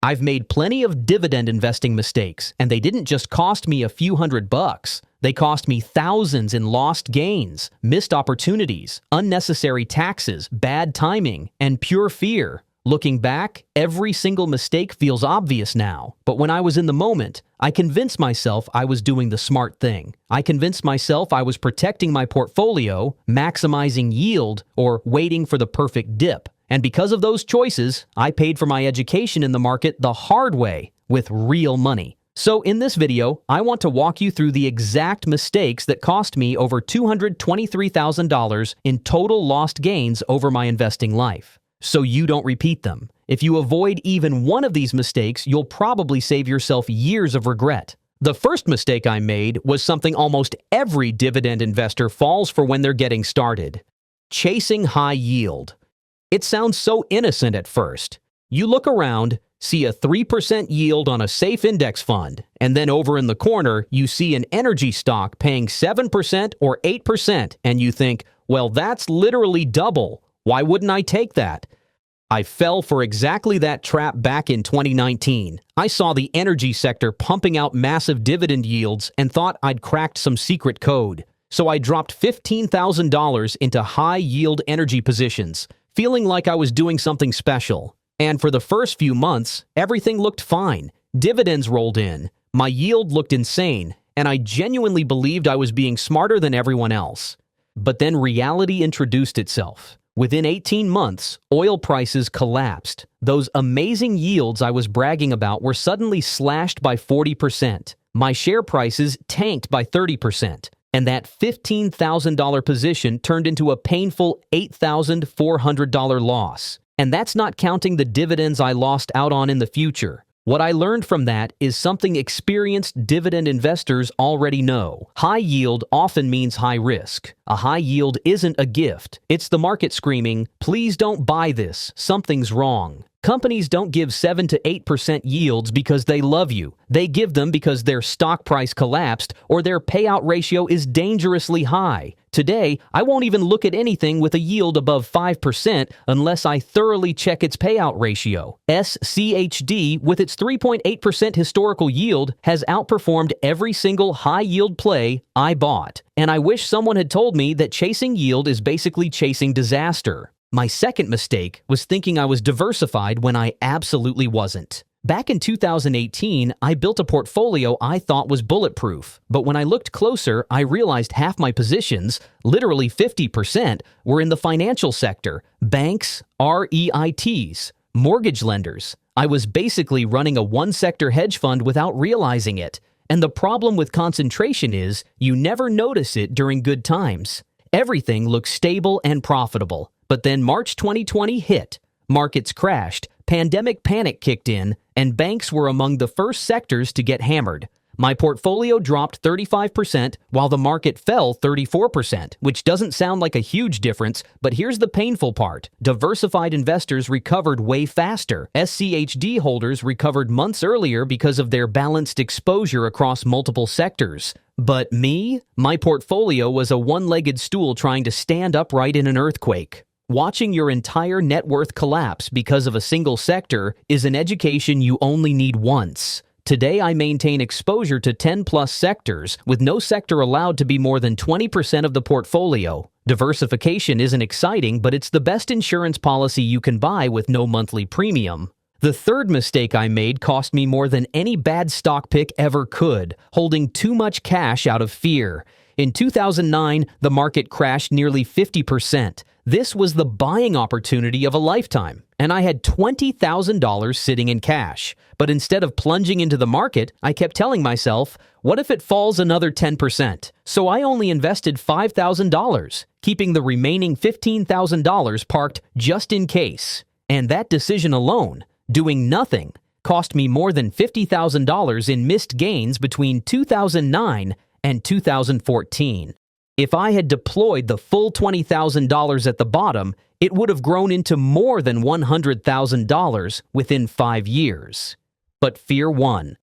I've made plenty of dividend investing mistakes, and they didn't just cost me a few $100s. They cost me thousands in lost gains, missed opportunities, unnecessary taxes, bad timing, and pure fear. Looking back, every single mistake feels obvious now. But when I was in the moment, I convinced myself I was doing the smart thing. I convinced myself I was protecting my portfolio, maximizing yield, or waiting for the perfect dip. And because of those choices, I paid for my education in the market the hard way, with real money. So in this video, I want to walk you through the exact mistakes that cost me over $223,000 in total lost gains over my investing life, so you don't repeat them. If you avoid even one of these mistakes, you'll probably save yourself years of regret. The first mistake I made was something almost every dividend investor falls for when they're getting started: chasing high yield. It sounds so innocent at first. You look around, see a 3% yield on a safe index fund, and then over in the corner, you see an energy stock paying 7% or 8%, and you think, well, that's literally double. Why wouldn't I take that? I fell for exactly that trap back in 2019. I saw the energy sector pumping out massive dividend yields and thought I'd cracked some secret code. So I dropped $15,000 into high-yield energy positions, feeling like I was doing something special. And for the first few months, everything looked fine. Dividends rolled in, my yield looked insane, and I genuinely believed I was being smarter than everyone else. But then reality introduced itself. Within 18 months, oil prices collapsed. Those amazing yields I was bragging about were suddenly slashed by 40%. My share prices tanked by 30%. And that $15,000 position turned into a painful $8,400 loss. And that's not counting the dividends I lost out on in the future. What I learned from that is something experienced dividend investors already know. High yield often means high risk. A high yield isn't a gift. It's the market screaming, "Please don't buy this. Something's wrong." Companies don't give 7 to 8% yields because they love you. They give them because their stock price collapsed or their payout ratio is dangerously high. Today, I won't even look at anything with a yield above 5% unless I thoroughly check its payout ratio. SCHD, with its 3.8% historical yield, has outperformed every single high-yield play I bought. And I wish someone had told me that chasing yield is basically chasing disaster. My second mistake was thinking I was diversified when I absolutely wasn't. Back in 2018, I built a portfolio I thought was bulletproof, but when I looked closer, I realized half my positions, literally 50%, were in the financial sector: banks, REITs, mortgage lenders. I was basically running a one-sector hedge fund without realizing it. And the problem with concentration is you never notice it during good times. Everything looks stable and profitable. But then March 2020 hit, markets crashed, pandemic panic kicked in, and banks were among the first sectors to get hammered. My portfolio dropped 35% while the market fell 34%, which doesn't sound like a huge difference, but here's the painful part. Diversified investors recovered way faster. SCHD holders recovered months earlier because of their balanced exposure across multiple sectors. But me? My portfolio was a one-legged stool trying to stand upright in an earthquake. Watching your entire net worth collapse because of a single sector is an education you only need once. Today, I maintain exposure to 10-plus sectors, with no sector allowed to be more than 20% of the portfolio. Diversification isn't exciting, but it's the best insurance policy you can buy with no monthly premium. The third mistake I made cost me more than any bad stock pick ever could: holding too much cash out of fear. In 2009, the market crashed nearly 50%. This was the buying opportunity of a lifetime, and I had $20,000 sitting in cash. But instead of plunging into the market, I kept telling myself, what if it falls another 10%? So I only invested $5,000, keeping the remaining $15,000 parked just in case. And that decision alone, doing nothing, cost me more than $50,000 in missed gains between 2009 and 2014. If I had deployed the full $20,000 at the bottom, it would have grown into more than $100,000 within 5 years. But fear won.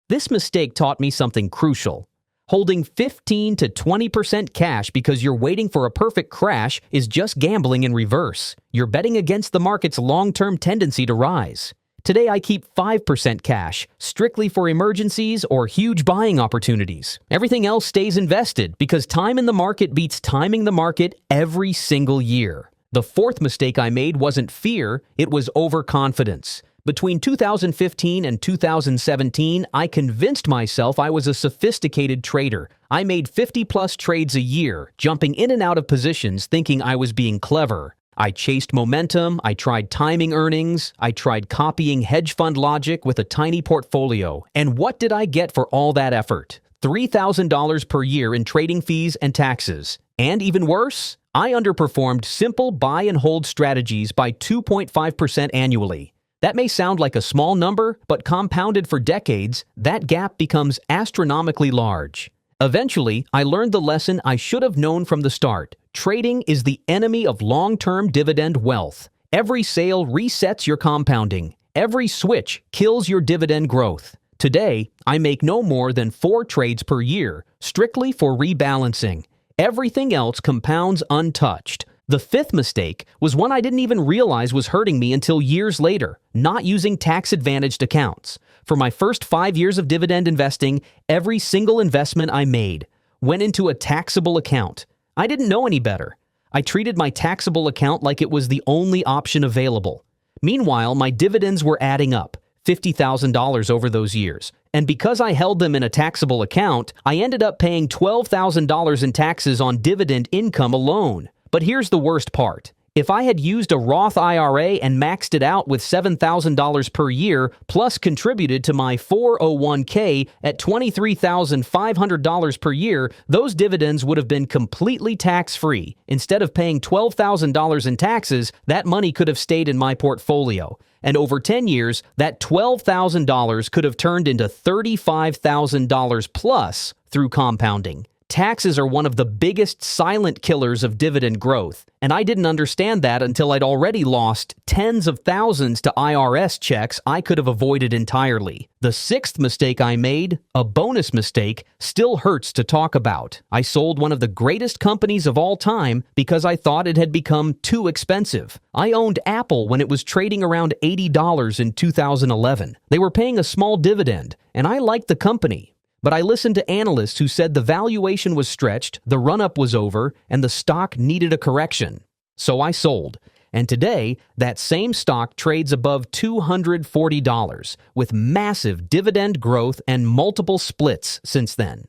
This mistake taught me something crucial. Holding 15 to 20% cash because you're waiting for a perfect crash is just gambling in reverse. You're betting against the market's long-term tendency to rise. Today I keep 5% cash, strictly for emergencies or huge buying opportunities. Everything else stays invested because time in the market beats timing the market every single year. The fourth mistake I made wasn't fear, it was overconfidence. Between 2015 and 2017, I convinced myself I was a sophisticated trader. I made 50-plus trades a year, jumping in and out of positions thinking I was being clever. I chased momentum, I tried timing earnings, I tried copying hedge fund logic with a tiny portfolio. And what did I get for all that effort? $3,000 per year in trading fees and taxes. And even worse, I underperformed simple buy and hold strategies by 2.5% annually. That may sound like a small number, but compounded for decades, that gap becomes astronomically large. Eventually, I learned the lesson I should have known from the start. Trading is the enemy of long-term dividend wealth. Every sale resets your compounding. Every switch kills your dividend growth. Today, I make no more than 4 trades per year, strictly for rebalancing. Everything else compounds untouched. The fifth mistake was one I didn't even realize was hurting me until years later, not using tax-advantaged accounts. For my first 5 years of dividend investing, every single investment I made went into a taxable account. I didn't know any better. I treated my taxable account like it was the only option available. Meanwhile, my dividends were adding up, $50,000 over those years. And because I held them in a taxable account, I ended up paying $12,000 in taxes on dividend income alone. But here's the worst part. If I had used a Roth IRA and maxed it out with $7,000 per year, plus contributed to my 401k at $23,500 per year, those dividends would have been completely tax-free. Instead of paying $12,000 in taxes, that money could have stayed in my portfolio. And over 10 years, that $12,000 could have turned into $35,000 plus through compounding. Taxes are one of the biggest silent killers of dividend growth, and I didn't understand that until I'd already lost tens of thousands to IRS checks I could have avoided entirely. The sixth mistake I made, a bonus mistake, still hurts to talk about. I sold one of the greatest companies of all time because I thought it had become too expensive. I owned Apple when it was trading around $80 in 2011. They were paying a small dividend, and I liked the company. But I listened to analysts who said the valuation was stretched, the run-up was over, and the stock needed a correction. So I sold. And today, that same stock trades above $240, with massive dividend growth and multiple splits since then.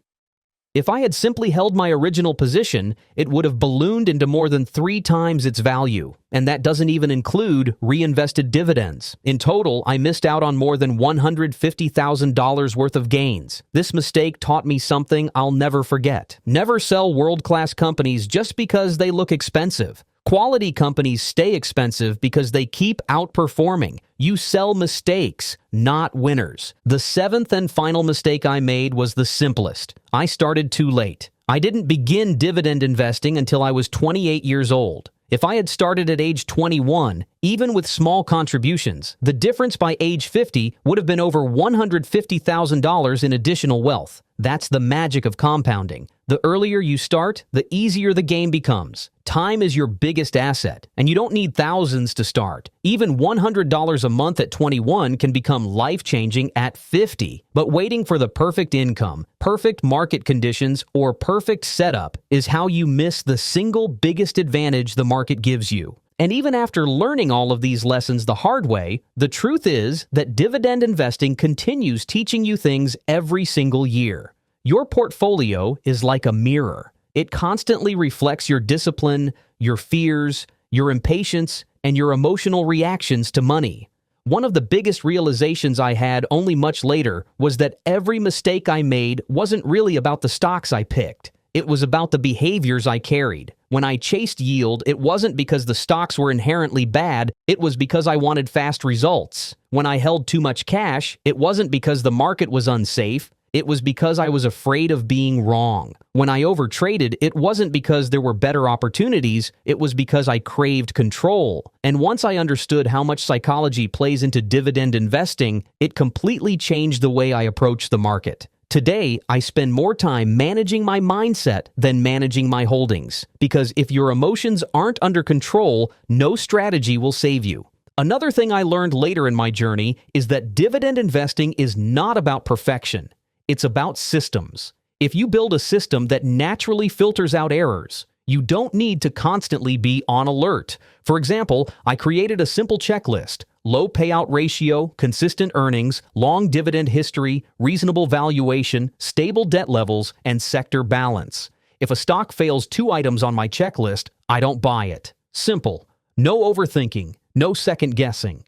If I had simply held my original position, it would have ballooned into more than 3 times its value. And that doesn't even include reinvested dividends. In total, I missed out on more than $150,000 worth of gains. This mistake taught me something I'll never forget. Never sell world-class companies just because they look expensive. Quality companies stay expensive because they keep outperforming. You sell mistakes, not winners. The seventh and final mistake I made was the simplest. I started too late. I didn't begin dividend investing until I was 28 years old. If I had started at age 21, even with small contributions, the difference by age 50 would have been over $150,000 in additional wealth. That's the magic of compounding. The earlier you start, the easier the game becomes. Time is your biggest asset, and you don't need thousands to start. Even $100 a month at 21 can become life-changing at 50. But waiting for the perfect income, perfect market conditions, or perfect setup is how you miss the single biggest advantage the market gives you. And even after learning all of these lessons the hard way, the truth is that dividend investing continues teaching you things every single year. Your portfolio is like a mirror. It constantly reflects your discipline, your fears, your impatience, and your emotional reactions to money. One of the biggest realizations I had only much later was that every mistake I made wasn't really about the stocks I picked. It was about the behaviors I carried. When I chased yield, it wasn't because the stocks were inherently bad, it was because I wanted fast results. When I held too much cash, it wasn't because the market was unsafe, it was because I was afraid of being wrong. When I overtraded, it wasn't because there were better opportunities, it was because I craved control. And once I understood how much psychology plays into dividend investing, it completely changed the way I approach the market. Today, I spend more time managing my mindset than managing my holdings. Because if your emotions aren't under control, no strategy will save you. Another thing I learned later in my journey is that dividend investing is not about perfection. It's about systems. If you build a system that naturally filters out errors, you don't need to constantly be on alert. For example, I created a simple checklist: low payout ratio, consistent earnings, long dividend history, reasonable valuation, stable debt levels, and sector balance. If a stock fails 2 items on my checklist, I don't buy it. Simple. No overthinking. No second guessing.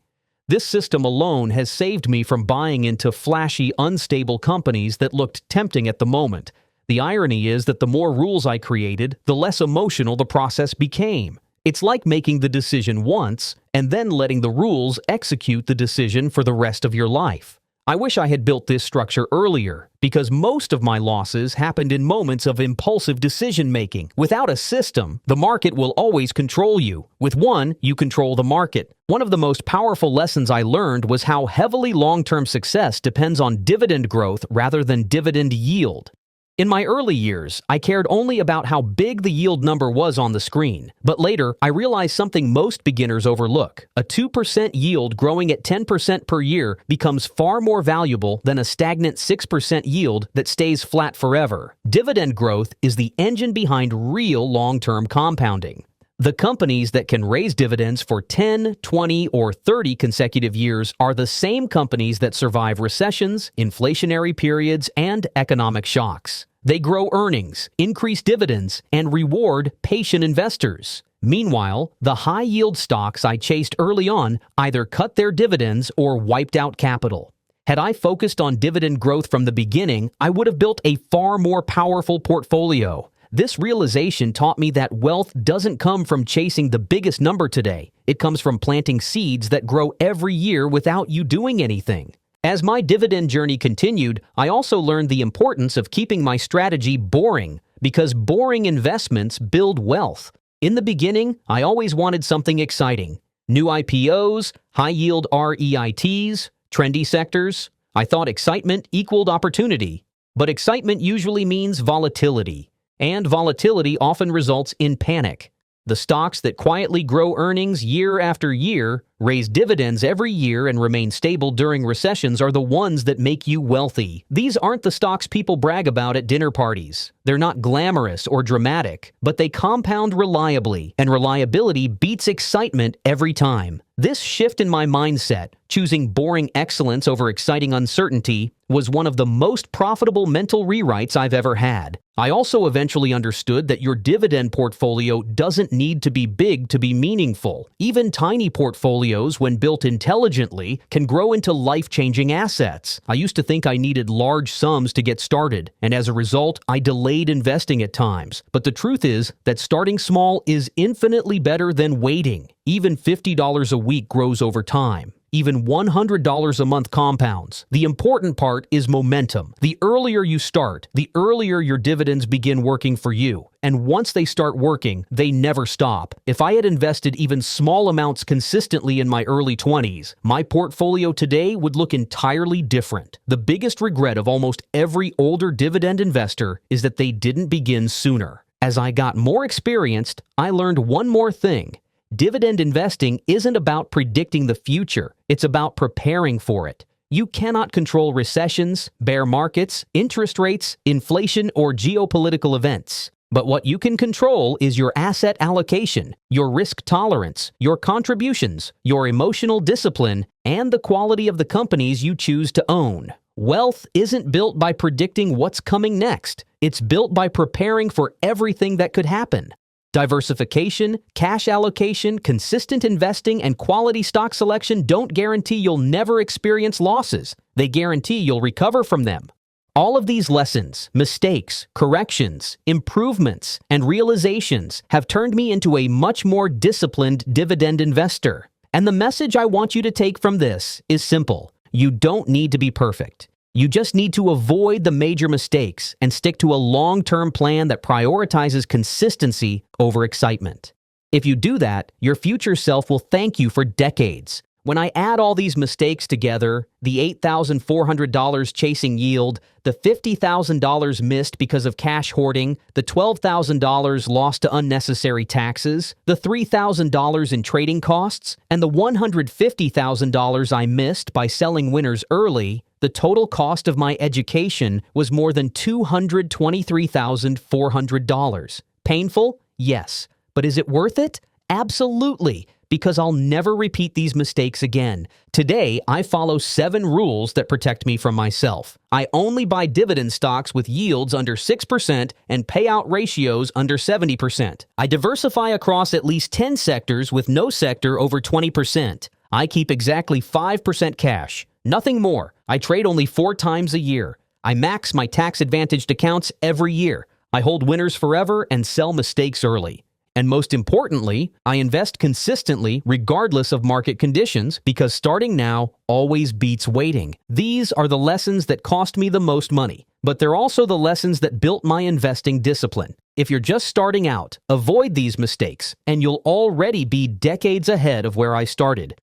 This system alone has saved me from buying into flashy, unstable companies that looked tempting at the moment. The irony is that the more rules I created, the less emotional the process became. It's like making the decision once and then letting the rules execute the decision for the rest of your life. I wish I had built this structure earlier, because most of my losses happened in moments of impulsive decision-making. Without a system, the market will always control you. With one, you control the market. One of the most powerful lessons I learned was how heavily long-term success depends on dividend growth rather than dividend yield. In my early years, I cared only about how big the yield number was on the screen. But later, I realized something most beginners overlook. A 2% yield growing at 10% per year becomes far more valuable than a stagnant 6% yield that stays flat forever. Dividend growth is the engine behind real long-term compounding. The companies that can raise dividends for 10, 20, or 30 consecutive years are the same companies that survive recessions, inflationary periods, and economic shocks. They grow earnings, increase dividends, and reward patient investors. Meanwhile, the high-yield stocks I chased early on either cut their dividends or wiped out capital. Had I focused on dividend growth from the beginning, I would have built a far more powerful portfolio. This realization taught me that wealth doesn't come from chasing the biggest number today. It comes from planting seeds that grow every year without you doing anything. As my dividend journey continued, I also learned the importance of keeping my strategy boring, because boring investments build wealth. In the beginning, I always wanted something exciting. New IPOs, high-yield REITs, trendy sectors. I thought excitement equaled opportunity. But excitement usually means volatility. And volatility often results in panic. The stocks that quietly grow earnings year after year, raise dividends every year, and remain stable during recessions are the ones that make you wealthy. These aren't the stocks people brag about at dinner parties. They're not glamorous or dramatic, but they compound reliably, and reliability beats excitement every time. This shift in my mindset, choosing boring excellence over exciting uncertainty, was one of the most profitable mental rewrites I've ever had. I also eventually understood that your dividend portfolio doesn't need to be big to be meaningful. Even tiny portfolios, when built intelligently, can grow into life-changing assets. I used to think I needed large sums to get started, and as a result, I delayed investing at times. But the truth is that starting small is infinitely better than waiting. Even $50 a week grows over time. Even $100 a month compounds. The important part is momentum. The earlier you start, the earlier your dividends begin working for you. And once they start working, they never stop. If I had invested even small amounts consistently in my early 20s, my portfolio today would look entirely different. The biggest regret of almost every older dividend investor is that they didn't begin sooner. As I got more experienced, I learned one more thing. Dividend investing isn't about predicting the future. It's about preparing for it. You cannot control recessions, bear markets, interest rates, inflation, or geopolitical events. But what you can control is your asset allocation, your risk tolerance, your contributions, your emotional discipline, and the quality of the companies you choose to own. Wealth isn't built by predicting what's coming next. It's built by preparing for everything that could happen. Diversification, cash allocation, consistent investing, and quality stock selection don't guarantee you'll never experience losses. They guarantee you'll recover from them. All of these lessons, mistakes, corrections, improvements, and realizations have turned me into a much more disciplined dividend investor. And the message I want you to take from this is simple. You don't need to be perfect. You just need to avoid the major mistakes and stick to a long-term plan that prioritizes consistency over excitement. If you do that, your future self will thank you for decades. When I add all these mistakes together, the $8,400 chasing yield, the $50,000 missed because of cash hoarding, the $12,000 lost to unnecessary taxes, the $3,000 in trading costs, and the $150,000 I missed by selling winners early, the total cost of my education was more than $223,400. Painful? Yes. But is it worth it? Absolutely, because I'll never repeat these mistakes again. Today, I follow 7 rules that protect me from myself. I only buy dividend stocks with yields under 6% and payout ratios under 70%. I diversify across at least 10 sectors with no sector over 20%. I keep exactly 5% cash, nothing more. I trade only 4 times a year. I max my tax-advantaged accounts every year. I hold winners forever and sell mistakes early. And most importantly, I invest consistently regardless of market conditions because starting now always beats waiting. These are the lessons that cost me the most money, but they're also the lessons that built my investing discipline. If you're just starting out, avoid these mistakes, and you'll already be decades ahead of where I started.